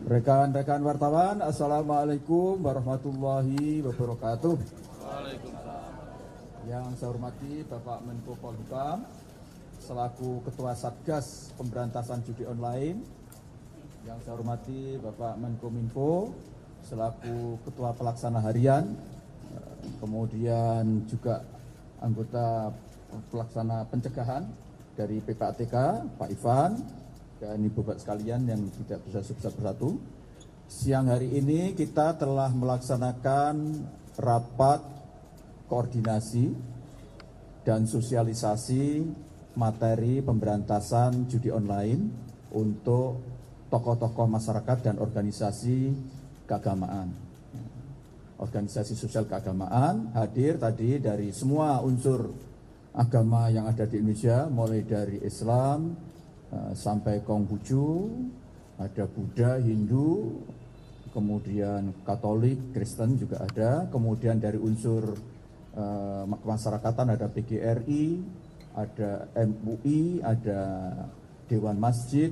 Rekan-rekan wartawan, Assalamualaikum warahmatullahi wabarakatuh. Waalaikumsalam. Yang saya hormati Bapak Menko Polhukam selaku Ketua Satgas Pemberantasan Judi Online. Yang saya hormati Bapak Menkominfo selaku Ketua Pelaksana Harian. Kemudian juga anggota Pelaksana Pencegahan dari PPATK, Pak Ivan, dan Ibu Bapak sekalian yang tidak bisa bersatu. Siang hari ini kita telah melaksanakan rapat koordinasi dan sosialisasi materi pemberantasan judi online untuk tokoh-tokoh masyarakat dan organisasi keagamaan. Organisasi sosial keagamaan hadir tadi dari semua unsur agama yang ada di Indonesia, mulai dari Islam sampai Konghucu, ada Buddha, Hindu, kemudian Katolik, Kristen juga ada, kemudian dari unsur kemasyarakatan ada PGRI, ada MUI, ada Dewan Masjid,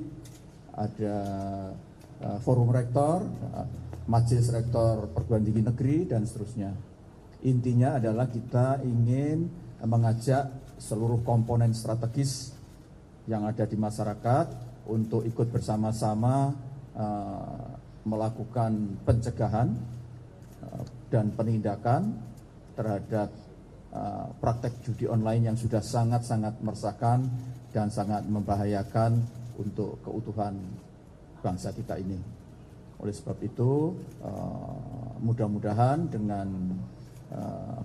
ada Forum Rektor, Majelis Rektor Perguruan Tinggi Negeri, dan seterusnya. Intinya adalah kita ingin mengajak seluruh komponen strategis yang ada di masyarakat untuk ikut bersama-sama melakukan pencegahan dan penindakan terhadap praktek judi online yang sudah sangat-sangat meresahkan dan sangat membahayakan untuk keutuhan bangsa kita ini. Oleh sebab itu, mudah-mudahan dengan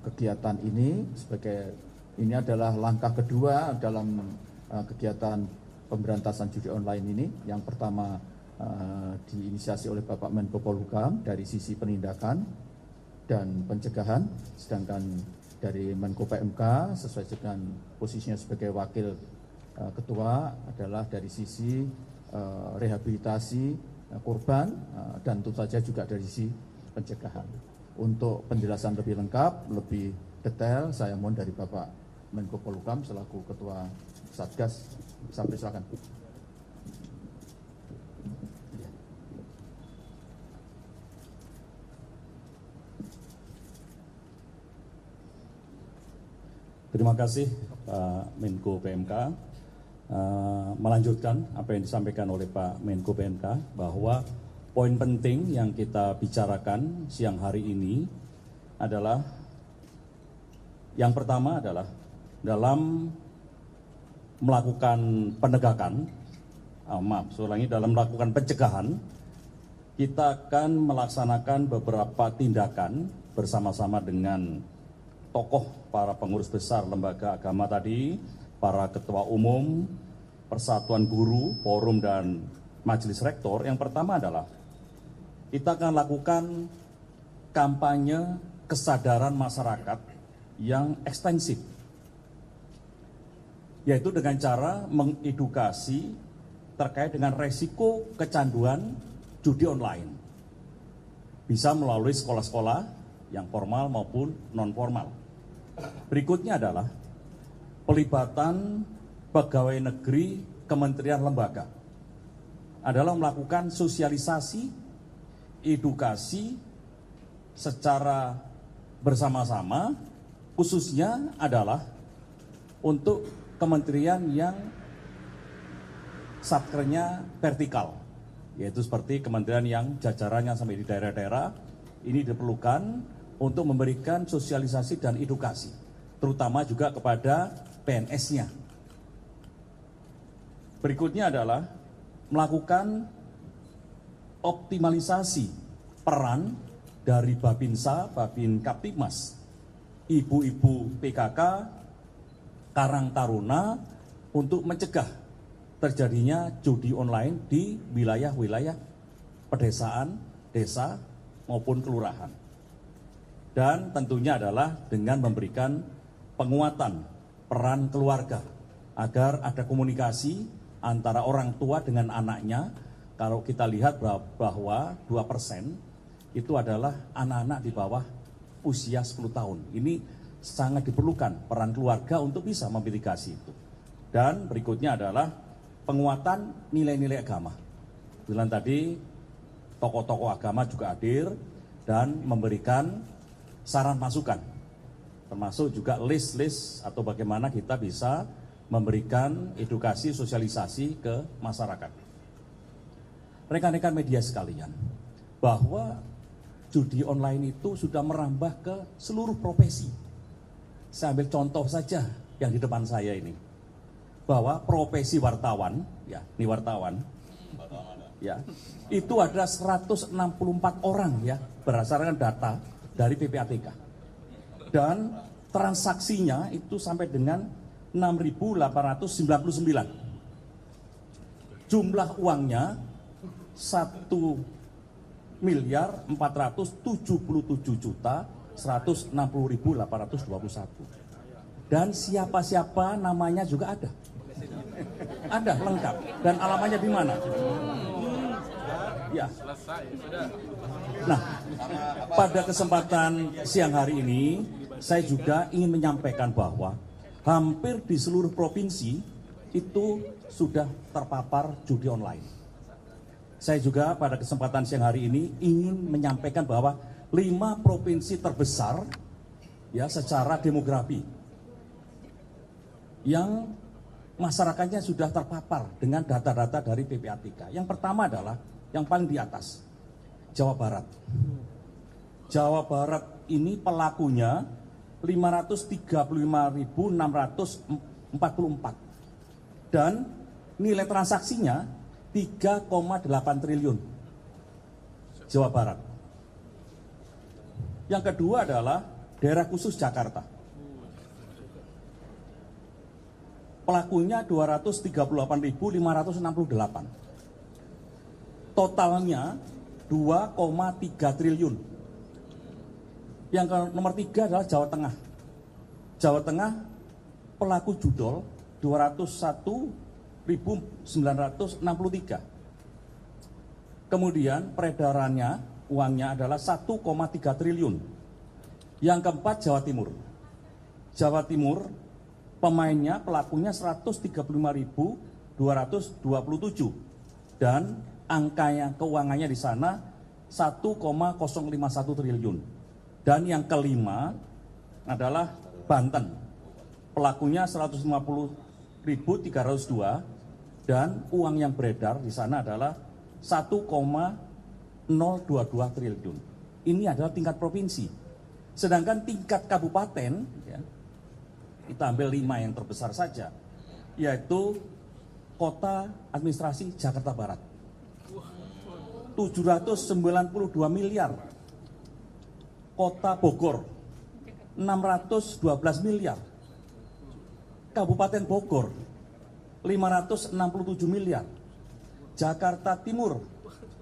kegiatan ini adalah langkah kedua dalam kegiatan pemberantasan judi online ini. Yang pertama diinisiasi oleh Bapak Menko Polhukam dari sisi penindakan dan pencegahan, sedangkan dari Menko PMK sesuai dengan posisinya sebagai wakil ketua adalah dari sisi rehabilitasi korban dan tentu saja juga dari sisi pencegahan. Untuk penjelasan lebih lengkap, lebih detail, saya mohon dari Bapak Menko Polhukam selaku Ketua Satgas. Sampai silakan. Terima kasih Pak Menko PMK. Melanjutkan apa yang disampaikan oleh Pak Menko PMK bahwa poin penting yang kita bicarakan siang hari ini adalah yang pertama adalah dalam melakukan penegakan, dalam melakukan pencegahan, kita akan melaksanakan beberapa tindakan bersama-sama dengan tokoh para pengurus besar lembaga agama tadi, para ketua umum, persatuan guru, forum, dan majelis rektor. Yang pertama adalah kita akan lakukan kampanye kesadaran masyarakat yang ekstensif, yaitu dengan cara mengedukasi terkait dengan resiko kecanduan judi online. Bisa melalui sekolah-sekolah yang formal maupun non-formal. Berikutnya adalah pelibatan pegawai negeri, kementerian, lembaga. Adalah melakukan sosialisasi, edukasi secara bersama-sama, khususnya adalah untuk kementerian yang satkernya vertikal, yaitu seperti kementerian yang jajarannya sampai di daerah-daerah. Ini diperlukan untuk memberikan sosialisasi dan edukasi, terutama juga kepada PNS-nya. Berikutnya adalah melakukan optimalisasi peran dari Babinsa, Babin Kaptibmas, ibu-ibu PKK, Karang Taruna untuk mencegah terjadinya judi online di wilayah-wilayah pedesaan, desa maupun kelurahan. Dan tentunya adalah dengan memberikan penguatan peran keluarga agar ada komunikasi antara orang tua dengan anaknya. Kalau kita lihat bahwa 2% itu adalah anak-anak di bawah usia 10 tahun. Ini sangat diperlukan peran keluarga untuk bisa memitigasi itu. Dan berikutnya adalah penguatan nilai-nilai agama. Bilang tadi tokoh-tokoh agama juga hadir dan memberikan saran masukan, termasuk juga list-list atau bagaimana kita bisa memberikan edukasi sosialisasi ke masyarakat. Rekan-rekan media sekalian, bahwa judi online itu sudah merambah ke seluruh profesi. Saya ambil contoh saja yang di depan saya ini, bahwa profesi wartawan, ya ini wartawan, ya itu ada 164 orang ya berdasarkan data dari PPATK, dan transaksinya itu sampai dengan 6.899. Jumlah uangnya 1.477.160.821. Dan siapa-siapa namanya juga ada. Ada lengkap dan alamatnya di mana? Ya. Nah, pada kesempatan siang hari ini saya juga ingin menyampaikan bahwa hampir di seluruh provinsi itu sudah terpapar judi online. Saya juga pada kesempatan siang hari ini ingin menyampaikan bahwa 5 provinsi terbesar ya secara demografi yang masyarakatnya sudah terpapar dengan data-data dari PPATK. Yang pertama adalah yang paling di atas, Jawa Barat. Jawa Barat ini pelakunya 535.644 dan nilai transaksinya 3,8 triliun. Jawa Barat. Yang kedua adalah daerah khusus Jakarta. Pelakunya 238.568. Totalnya 2,3 triliun. Yang nomor 3 adalah Jawa Tengah. Jawa Tengah pelaku judol 201.963. Kemudian peredarannya uangnya adalah 1,3 triliun. Yang keempat Jawa Timur. Jawa Timur pemainnya pelakunya 135.227 dan angkanya keuangannya di sana 1,051 triliun. Dan yang kelima adalah Banten. Pelakunya 150.302 dan uang yang beredar di sana adalah 1,022 triliun. Ini adalah tingkat provinsi. Sedangkan tingkat kabupaten, ya, kita ambil 5 yang terbesar saja, yaitu Kota Administrasi Jakarta Barat. 792 miliar. Kota Bogor 612 miliar. Kabupaten Bogor 567 miliar. Jakarta Timur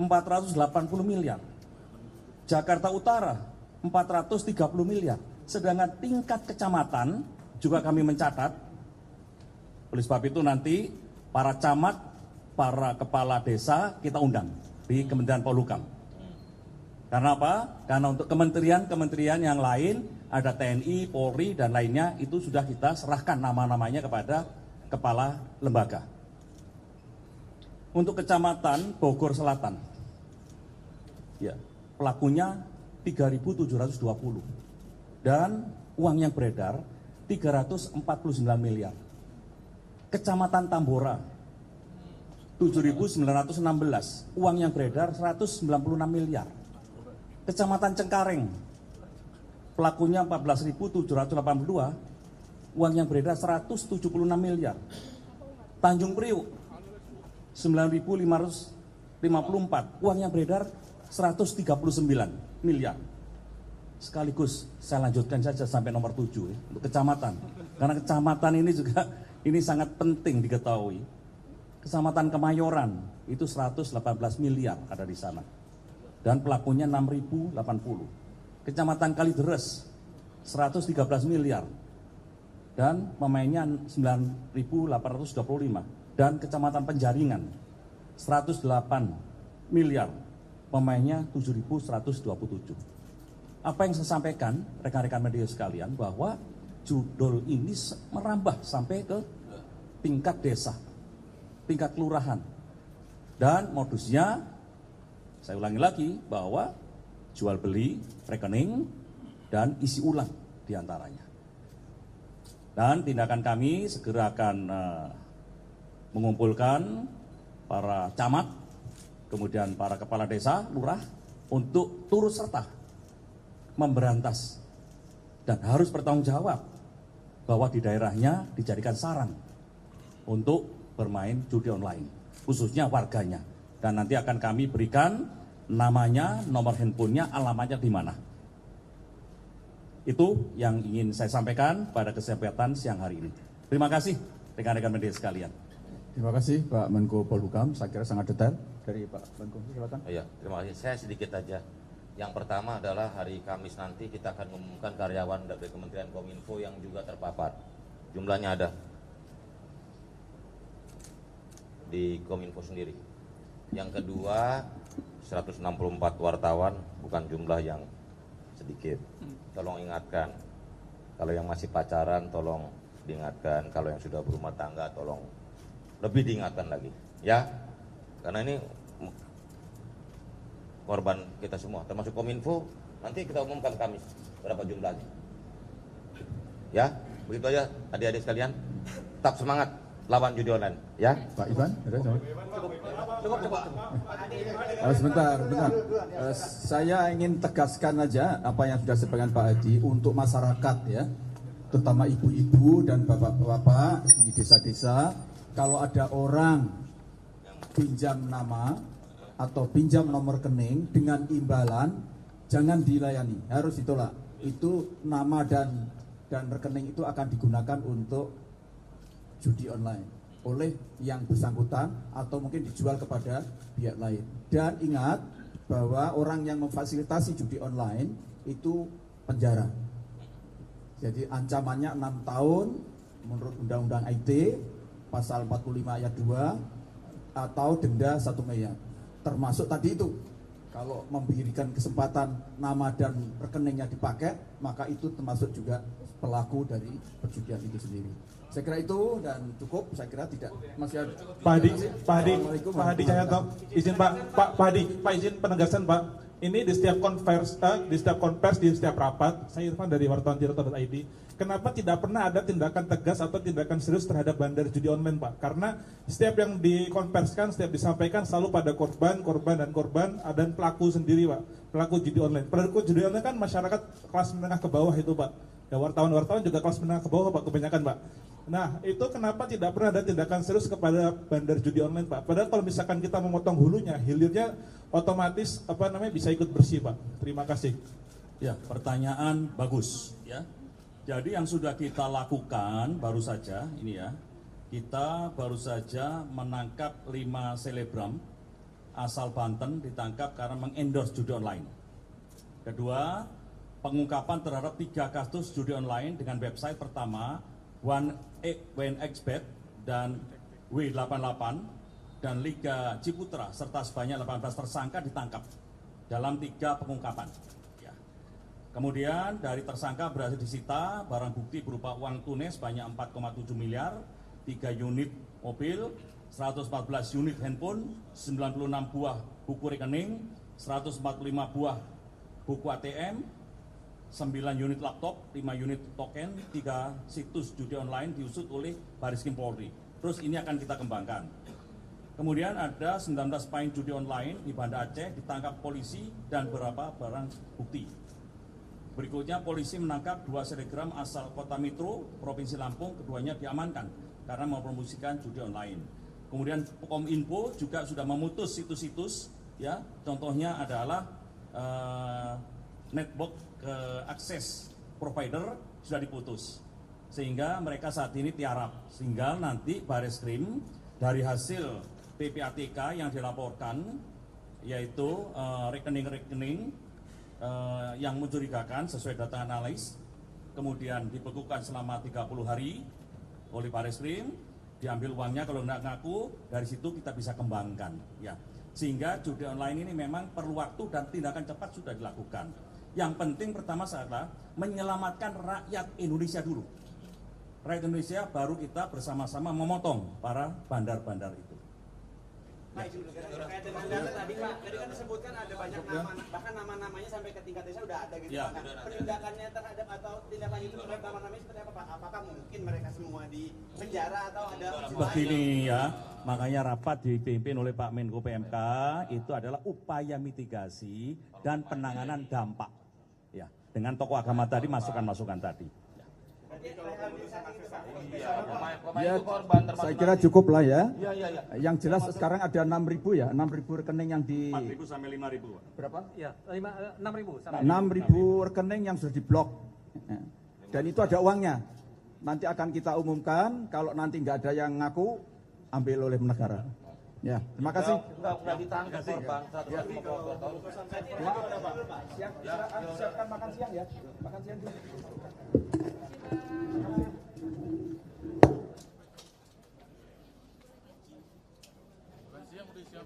480 miliar. Jakarta Utara 430 miliar. Sedangkan tingkat kecamatan juga kami mencatat. Oleh sebab itu nanti para camat, para kepala desa kita undang di Kementerian Polhukam. Karena apa? Karena untuk kementerian-kementerian yang lain, ada TNI, Polri, dan lainnya, itu sudah kita serahkan nama-namanya kepada kepala lembaga. Untuk kecamatan Bogor Selatan, ya, pelakunya 3.720 dan uang yang beredar 349 miliar. Kecamatan Tambora 7.916, uang yang beredar 196 miliar. Kecamatan Cengkareng, pelakunya 14.782, uang yang beredar 176 miliar. Tanjung Priuk 9.554, uang yang beredar 139 miliar. Sekaligus saya lanjutkan saja sampai nomor 7 ya, untuk kecamatan. Karena kecamatan ini juga ini sangat penting diketahui. Kecamatan Kemayoran itu 118 miliar ada di sana. Dan pelakunya 6.080. Kecamatan Kalideres 113 miliar. Dan pemainnya 9.825. Dan Kecamatan Penjaringan 108 miliar. Pemainnya 7.127. Apa yang saya sampaikan rekan-rekan media sekalian bahwa judul ini merambah sampai ke tingkat desa, tingkat kelurahan. Dan modusnya Saya ulangi lagi bahwa jual beli, rekening, dan isi ulang diantaranya. Dan tindakan kami segera akan mengumpulkan para camat, kemudian para kepala desa, lurah, untuk turut serta memberantas dan harus bertanggung jawab bahwa di daerahnya dijadikan sarang untuk bermain judi online, khususnya warganya. Dan nanti akan kami berikan namanya, nomor handphonenya, alamatnya di mana. Itu yang ingin saya sampaikan pada kesempatan siang hari ini. Terima kasih rekan-rekan media sekalian. Terima kasih Pak Menko Polhukam, saya kira sangat detail dari Pak Menko. Silakan. Iya, terima kasih. Saya sedikit aja. Yang pertama adalah hari Kamis nanti kita akan mengumumkan karyawan dari Kementerian Kominfo yang juga terpapar. Jumlahnya ada di Kominfo sendiri. Yang kedua, 164 wartawan, bukan jumlah yang sedikit. Tolong ingatkan, kalau yang masih pacaran tolong diingatkan, kalau yang sudah berumah tangga tolong lebih diingatkan lagi, ya. Karena ini korban kita semua, termasuk Kominfo. Nanti kita umumkan Kamis berapa jumlahnya. Ya, begitu aja adik-adik sekalian. Tetap semangat lawan judi online, ya. Pak Ivan, ada sama? Cukup. Sebentar. Saya ingin tegaskan aja apa yang sudah disampaikan Pak Hadi untuk masyarakat ya, terutama ibu-ibu dan bapak-bapak di desa-desa. Kalau ada orang pinjam nama atau pinjam nomor rekening dengan imbalan, jangan dilayani, harus ditolak. Itu nama dan rekening itu akan digunakan untuk judi online oleh yang bersangkutan atau mungkin dijual kepada pihak lain. Dan ingat bahwa orang yang memfasilitasi judi online itu penjara. Jadi ancamannya 6 tahun menurut Undang-Undang IT pasal 45 ayat 2 atau denda 1 miliar. Termasuk tadi itu, kalau memberikan kesempatan nama dan rekeningnya dipakai, maka itu termasuk juga pelaku dari perjudian itu sendiri. Saya kira itu dan cukup. Saya kira tidak masih ada. Pak Hadi Cahyanto, izin Pak izin penegasan Pak. Ini di setiap konvers, di setiap rapat, saya Irfan dari wartawan.id. Kenapa tidak pernah ada tindakan tegas atau tindakan serius terhadap bandar judi online, Pak? Karena setiap yang dikonversikan, setiap disampaikan selalu pada korban dan pelaku sendiri, Pak. Pelaku judi online. Pelaku judi online kan masyarakat kelas menengah ke bawah itu, Pak. Ya, wartawan juga kelas menengah ke bawah, Pak, kebanyakan, Pak. Nah, itu kenapa tidak pernah ada tindakan serius kepada bandar judi online, Pak? Padahal kalau misalkan kita memotong hulunya, hilirnya otomatis bisa ikut bersih, Pak. Terima kasih. Ya, pertanyaan bagus ya. Jadi yang sudah kita lakukan baru saja ini ya. Kita baru saja menangkap 5 selebgram asal Banten, ditangkap karena mengendorse judi online. Kedua, pengungkapan terhadap 3 kasus judi online dengan website pertama 1xBet dan W88 dan Liga Ciputra serta sebanyak 18 tersangka ditangkap dalam 3 pengungkapan. Ya. Kemudian dari tersangka berhasil disita barang bukti berupa uang tunai sebanyak 4,7 miliar, 3 unit mobil, 114 unit handphone, 96 buah buku rekening, 145 buah buku ATM, 9 unit laptop, 5 unit token, 3 situs judi online diusut oleh Baris Krim Polri. Terus ini akan kita kembangkan. Kemudian ada 19 main judi online di Banda Aceh ditangkap polisi dan beberapa barang bukti. Berikutnya polisi menangkap 2 selebgram asal Kota Mitro, Provinsi Lampung, keduanya diamankan karena mempromosikan judi online. Kemudian Kominfo juga sudah memutus situs-situs, ya, contohnya adalah network ke akses provider sudah diputus sehingga mereka saat ini tiarap, sehingga nanti Baris Krim dari hasil PPATK yang dilaporkan yaitu rekening-rekening yang mencurigakan sesuai data analis kemudian dibekukan selama 30 hari oleh Baris Krim, diambil uangnya, kalau nggak ngaku dari situ kita bisa kembangkan ya, sehingga judi online ini memang perlu waktu dan tindakan cepat sudah dilakukan. Yang penting pertama adalah menyelamatkan rakyat Indonesia dulu. Rakyat Indonesia baru kita bersama-sama memotong para bandar-bandar itu. Pak Izin, terkait dengan data tadi Pak, tadi kan disebutkan ada banyak nama, bahkan nama-namanya sampai ke tingkat desa udah ada gitu Ya. Pak. Nah, penindakannya terhadap atau tindak lanjut terhadap nama-namanya seperti apa Pak? Apakah mungkin mereka semua di penjara atau ada Begini ya, makanya rapat dipimpin oleh Pak Menko PMK itu adalah upaya mitigasi dan penanganan dampak. Ya, dengan tokoh agama tadi, masukan-masukan tadi. Ya, saya kira cukup lah ya. Iya. Yang jelas sekarang ada 6.000 ya, 6.000 rekening yang di 4.000 sampai 5.000. berapa? Ya, 6.000 sama. 6.000 rekening yang sudah diblok. Ya. Dan itu ada uangnya. Nanti akan kita umumkan, kalau nanti nggak ada yang ngaku, ambil oleh negara. Ya, terima kasih. Enggak ditangkap korban 152 tahun. Siapkan makan siang ya. Makan siang dulu. Siang udah siap.